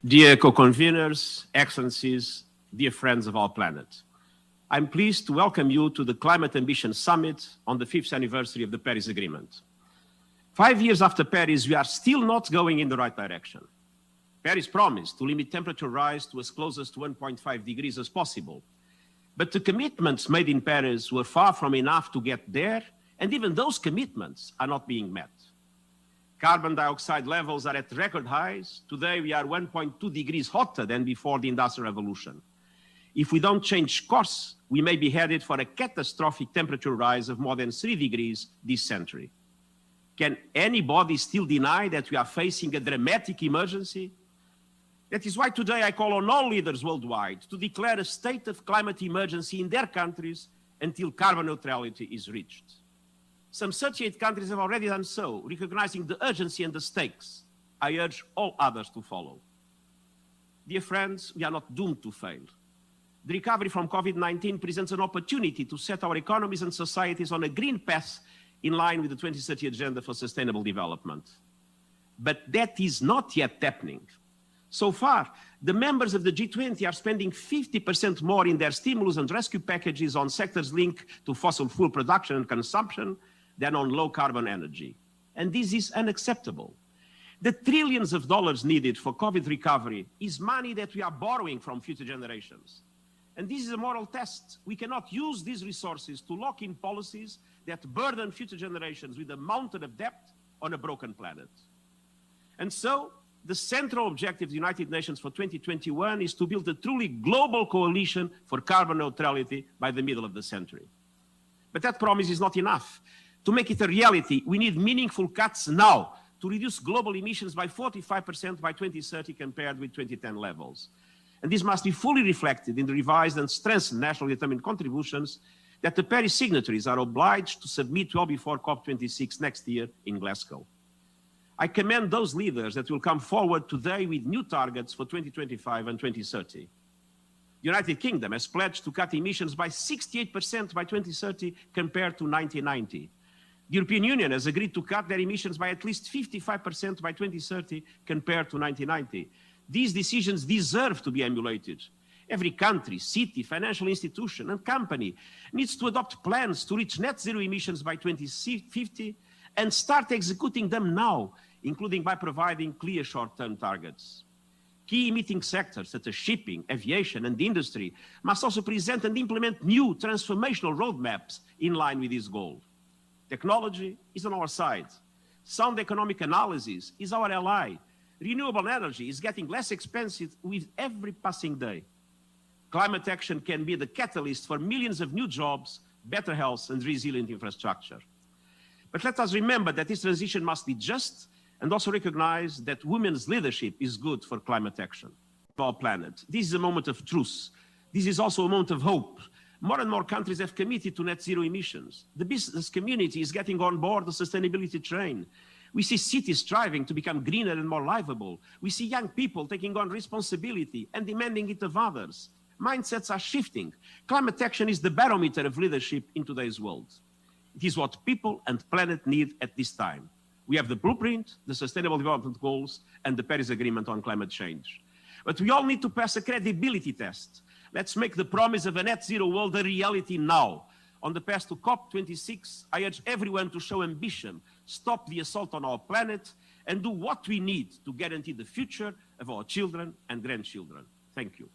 Dear co-conveners, excellencies, dear friends of our planet, I'm pleased to welcome you to the Climate Ambition Summit on the 5th anniversary of the Paris Agreement. 5 years after Paris, we are still not going in the right direction. Paris promised to limit temperature rise to as close as to 1.5 degrees as possible. But the commitments made in Paris were far from enough to get there, and even those commitments are not being met. Carbon dioxide levels are at record highs. Today, we are 1.2 degrees hotter than before the Industrial Revolution. If we don't change course, we may be headed for a catastrophic temperature rise of more than 3 degrees this century. Can anybody still deny that we are facing a dramatic emergency? That is why today I call on all leaders worldwide to declare a state of climate emergency in their countries until carbon neutrality is reached. Some 38 countries have already done so, recognizing the urgency and the stakes. I urge all others to follow. Dear friends, we are not doomed to fail. The recovery from COVID-19 presents an opportunity to set our economies and societies on a green path in line with the 2030 Agenda for Sustainable Development. But that is not yet happening. So far, the members of the G20 are spending 50% more in their stimulus and rescue packages on sectors linked to fossil fuel production and consumption than on low-carbon energy. And this is unacceptable. The trillions of dollars needed for COVID recovery is money that we are borrowing from future generations. And this is a moral test. We cannot use these resources to lock in policies that burden future generations with a mountain of debt on a broken planet. And so, the central objective of the United Nations for 2021 is to build a truly global coalition for carbon neutrality by the middle of the century. But that promise is not enough. To make it a reality, we need meaningful cuts now to reduce global emissions by 45% by 2030 compared with 2010 levels. And this must be fully reflected in the revised and strengthened nationally determined contributions that the Paris signatories are obliged to submit well before COP26 next year in Glasgow. I commend those leaders that will come forward today with new targets for 2025 and 2030. The United Kingdom has pledged to cut emissions by 68% by 2030 compared to 1990. The European Union has agreed to cut their emissions by at least 55% by 2030 compared to 1990. These decisions deserve to be emulated. Every country, city, financial institution, and company needs to adopt plans to reach net zero emissions by 2050 and start executing them now, including by providing clear short-term targets. Key emitting sectors such as shipping, aviation, and industry must also present and implement new transformational roadmaps in line with this goal. Technology is on our side. Sound economic analysis is our ally. Renewable energy is getting less expensive with every passing day. Climate action can be the catalyst for millions of new jobs, better health, and resilient infrastructure. But let us remember that this transition must be just and also recognize that women's leadership is good for climate action. For our planet, this is a moment of truth. This is also a moment of hope. More and more countries have committed to net zero emissions. The business community is getting on board the sustainability train. We see cities striving to become greener and more livable. We see young people taking on responsibility and demanding it of others. Mindsets are shifting. Climate action is the barometer of leadership in today's world. It is what people and planet need at this time. We have the blueprint, the Sustainable Development Goals, and the Paris Agreement on climate change. But we all need to pass a credibility test. Let's make the promise of a net zero world a reality now. On the path to COP26, I urge everyone to show ambition, stop the assault on our planet, and do what we need to guarantee the future of our children and grandchildren. Thank you.